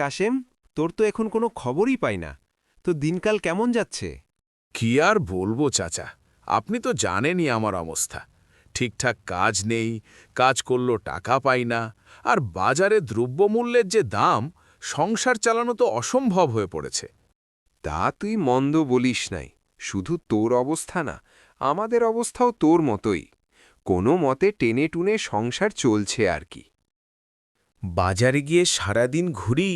কাশেম, তোর তো এখন কোনো খবরই পাই না। তো দিনকাল কেমন যাচ্ছে? কি আর বলবো চাচা, আপনি তো জানেনই আমার অবস্থা। ঠিকঠাক কাজ নেই, কাজ করলেও টাকা পাই না, আর বাজারে দ্রব্যমূল্যের যে দাম, সংসার চালানো তো অসম্ভব হয়ে পড়েছে। তা তুই মন্দ বলিস নাই। শুধু তোর অবস্থা না, আমাদের অবস্থাও তোর মতোই। কোনো মতে টেনে টুনে সংসার চলছে আর কি। বাজারে গিয়ে সারাদিন ঘুরি,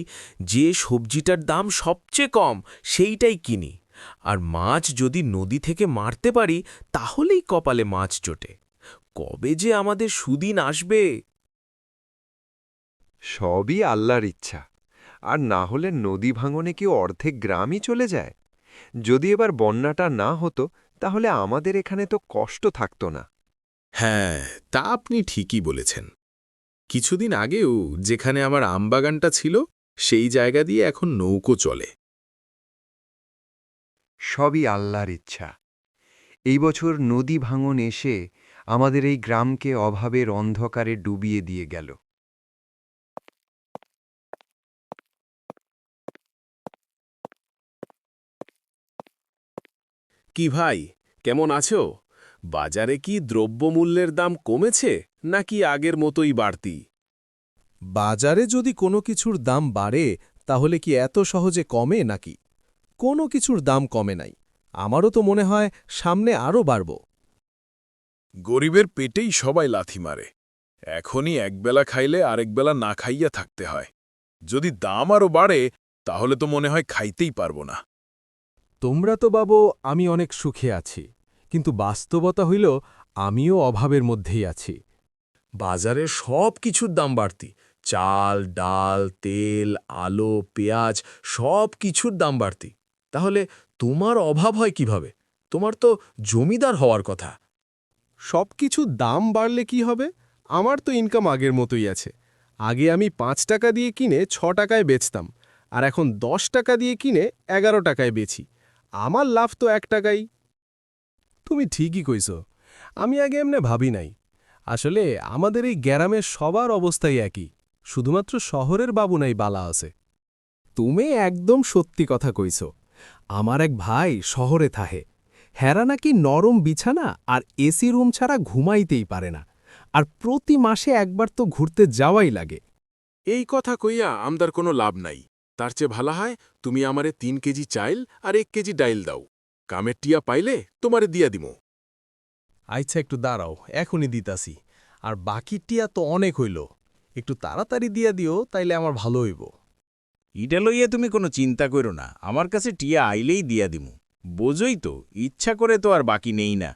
যে সবজিটার দাম সবচেয়ে কম সেইটাই কিনি। আর মাছ যদি নদী থেকে মারতে পারি তাহলেই কপালে মাছ জোটে। কবে যে আমাদের সুদিন আসবে! সবই আল্লাহর ইচ্ছা। আর না হলে নদী ভাঙনে কি অর্ধেক গ্রামই চলে যায়? যদি এবার বন্যাটা না হতো, তাহলে আমাদের এখানে তো কষ্ট থাকতো না। হ্যাঁ, তা আপনি ঠিকই বলেছেন। কিছুদিন আগেও যেখানে আমার আমবাগানটা ছিল, সেই জায়গা দিয়ে এখন নৌকো চলে। সবই আল্লাহর ইচ্ছা। এই বছর নদী ভাঙন এসে আমাদের এই গ্রামকে অভাবের অন্ধকারে ডুবিয়ে দিয়ে গেল। কি ভাই, কেমন আছো? বাজারে কি দ্রব্যমূল্যের দাম কমেছে নাকি আগের মতোই বাড়তি? বাজারে যদি কোনো কিছুর দাম বাড়ে তাহলে কি এত সহজে কমে নাকি? কোনো কিছুর দাম কমে নাই। আমারও তো মনে হয় সামনে আরও বাড়ব। গরিবের পেটেই সবাই লাথি মারে। এখনই একবেলা খাইলে আরেকবেলা না খাইয়া থাকতে হয়। যদি দাম আরও বাড়ে তাহলে তো মনে হয় খাইতেই পারব না। তোমরা তো বাবু আমি অনেক সুখে আছি, কিন্তু বাস্তবতা হইল আমিও অভাবের মধ্যেই আছি। বাজারে সব কিছুর দাম বাড়তি। চাল, ডাল, তেল, আলো, পেঁয়াজ সব কিছুর দাম বাড়তি। তাহলে তোমার অভাব হয় কিভাবে? তোমার তো জমিদার হওয়ার কথা। সব কিছু দাম বাড়লে কি হবে? আমার তো ইনকাম আগের মতোই আছে। আগে আমি ৫ টাকা দিয়ে কিনে ৬ টাকায় বেচতাম, আর এখন ১০ টাকা দিয়ে কিনে ১১ টাকায় বেচি। আমার লাভ তো ১ টাকাই। তুমি ঠিকই কইছ। আমি আগে এমনে ভাবি নাই। আসলে আমাদের এই গ্রামের সবার অবস্থাই একই, শুধুমাত্র শহরের বাবু নাই বালা আছে। তুমি একদম সত্যি কথা কইছ। আমার এক ভাই শহরে থাহে। হেরা নাকি নরম বিছানা আর এসি রুম ছাড়া ঘুমাইতেই পারে না, আর প্রতি মাসে একবার তো ঘুরতে যাওয়াই লাগে। এই কথা কইয়া আমদার কোনো লাভ নাই। তার চেয়ে ভালো হয় তুমি আমারে ৩ কেজি চাইল আর ১ কেজি ডাইল দাও। কামের টিয়া পাইলে তোমারে দিয়া দিমো। আচ্ছা, একটু দাঁড়াও, এখনই দিতাছি। আর বাকির টিয়া তো অনেক হইল, একটু তাড়াতাড়ি দিয়া দিও, তাইলে আমার ভালো হইব। ইটা লইয়া তুমি কোনো চিন্তা করো না, আমার কাছে টিয়া আইলেই দিয়া দিমু। বোঝই তো, ইচ্ছা করে তো আর বাকি নেই না।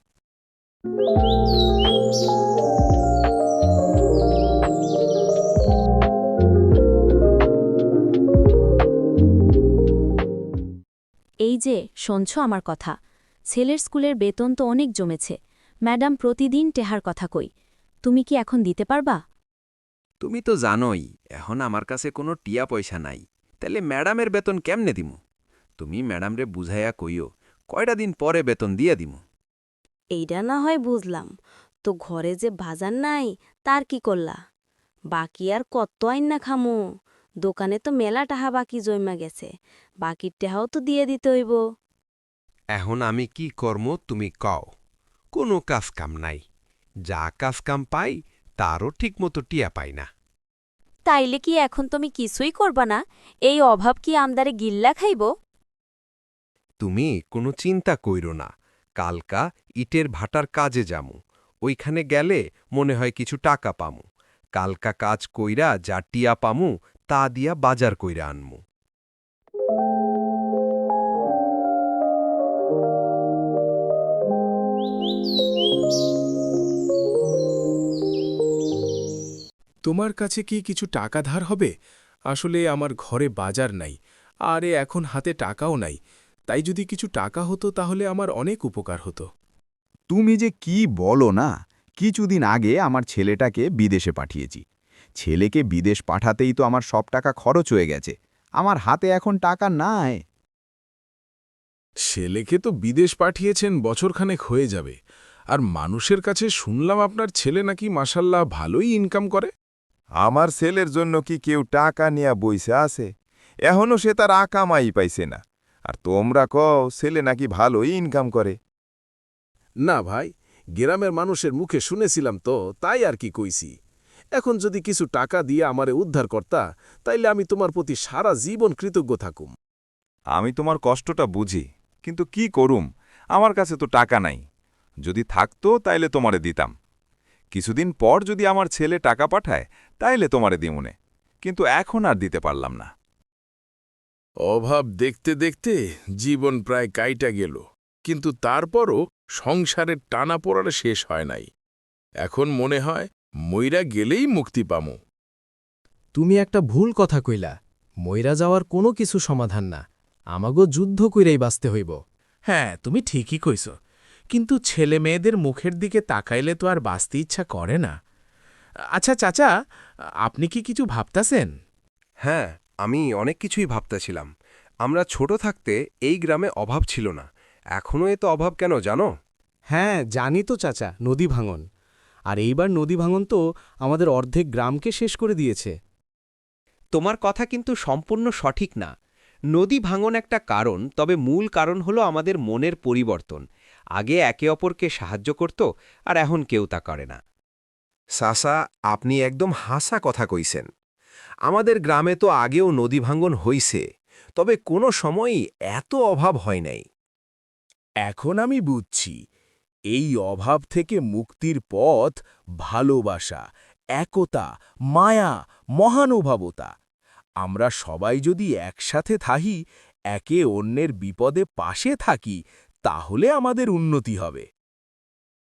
এই যে শুনছ আমার কথা, ছেলের স্কুলের বেতন তো অনেক জমেছে। ম্যাডাম প্রতিদিন টেহার কথা কই, তুমি কি এখন দিতে পারবা? তুমি তো জানোই এখন আমার কাছে কোনো টিয়া পয়সা নাই, তাহলে ম্যাডামের বেতন কেমনে দিমু? তুমি ম্যাডামরে বুঝাইয়া কইও, কয়টা দিন পরে বেতন দিয়া দিমু। এইটা না হয় বুঝলাম, তো ঘরে যে বাজার নাই তার কি করলা? বাকি আর কত আইন না খামু? দোকানে তো মেলা টাহা বাকি জমা গেছে, বাকির টাহাও তো দিয়ে দিতে হইব। এখন আমি কি কর্ম তুমি কও? কোনো কাজ কাম নাই। যা কাজ কাম পাই তারও ঠিকমতো টিয়া পাই না। তাইলে কি এখন তুমি কিছুই করবা না? এই অভাব কি আমদারে গিল্লা খাইব? তুমি কোনো চিন্তা কইরো না। কালকা ইটের ভাটার কাজে যামু। ওইখানে গেলে মনে হয় কিছু টাকা পামু। কালকা কাজ কইরা যা টিয়া পামু তা দিয়া বাজার কইরা আনমু। তোমার কাছে কি কিছু টাকা ধার হবে? আসলে আমার ঘরে বাজার নাই, আরে এখন হাতে টাকাও নাই। তাই যদি কিছু টাকা হতো তাহলে আমার অনেক উপকার হতো। তুমি যে কি বলো না! কিছুদিন আগে আমার ছেলেটাকে বিদেশে পাঠিয়েছি। ছেলেকে বিদেশ পাঠাতেই তো আমার সব টাকা খরচ হয়ে গেছে। আমার হাতে এখন টাকা নাই। ছেলেকে তো বিদেশ পাঠিয়েছেন, বছরখানেক হয়ে যাবে। আর মানুষের কাছে শুনলাম আপনার ছেলে নাকি মাশাল্লাহ ভালোই ইনকাম করে। আমার ছেলের জন্য কি কেউ টাকা নিয়ে বইসা আছে? এখনও সে তার আকামাই পাইছে না। আর তোমরা কও ছেলে নাকি ভালোই ইনকাম করে। না ভাই, গ্রামের মানুষের মুখে শুনেছিলাম তো, তাই আর কি কইছি। এখন যদি কিছু টাকা দিয়ে আমারে উদ্ধার করতা, তাইলে আমি তোমার প্রতি সারা জীবন কৃতজ্ঞ থাকুম। আমি তোমার কষ্টটা বুঝি, কিন্তু কি করুম, আমার কাছে তো টাকা নাই। যদি থাকতো তাইলে তোমারে দিতাম। কিছুদিন পর যদি আমার ছেলে টাকা পাঠায় তাইলে তোমারে দিমুনে, কিন্তু এখন আর দিতে পারলাম না। অভাব দেখতে দেখতে জীবন প্রায় কাইটা গেল, কিন্তু তারপরও সংসারের টানাপোড়ার শেষ হয় নাই। এখন মনে হয় মইরা গেলেই মুক্তি পামু। তুমি একটা ভুল কথা কইলা। মইরা যাওয়ার কোনো কিছু সমাধান না, আমাগো যুদ্ধ কইরাই বাঁচতে হইব। হ্যাঁ, তুমি ঠিকই কইছ, কিন্তু ছেলে মেয়েদের মুখের দিকে তাকাইলে তো আর বাঁচতে ইচ্ছা করে না। আচ্ছা চাচা, আপনি কি কিছু ভাবতাছেন? হ্যাঁ, আমি অনেক কিছুই ভাবতেছিলাম। আমরা ছোট থাকতে এই গ্রামে অভাব ছিল না, এখনও এত অভাব কেন জানো? হ্যাঁ জানি তো চাচা, নদী ভাঙন। আর এইবার নদী ভাঙন তো আমাদের অর্ধেক গ্রামকে শেষ করে দিয়েছে। তোমার কথা কিন্তু সম্পূর্ণ সঠিক না। নদী ভাঙন একটা কারণ, তবে মূল কারণ হলো আমাদের মনের পরিবর্তন। আগে একে অপরকে সাহায্য করত, আর এখন কেউ তা করে না। সাসা, আপনি একদম হাসা কথা কইছেন। আমাদের গ্রামে তো আগেও নদী ভাঙ্গন হইছে, তবে কোনো সময়ই এত অভাব হয় নাই। এখন আমি বুঝছি, এই অভাব থেকে মুক্তির পথ ভালোবাসা, একতা, মায়া, মহানুভবতা। আমরা সবাই যদি একসাথে থাকি, একে অন্যের বিপদে পাশে থাকি, তাহলে আমাদের উন্নতি হবে।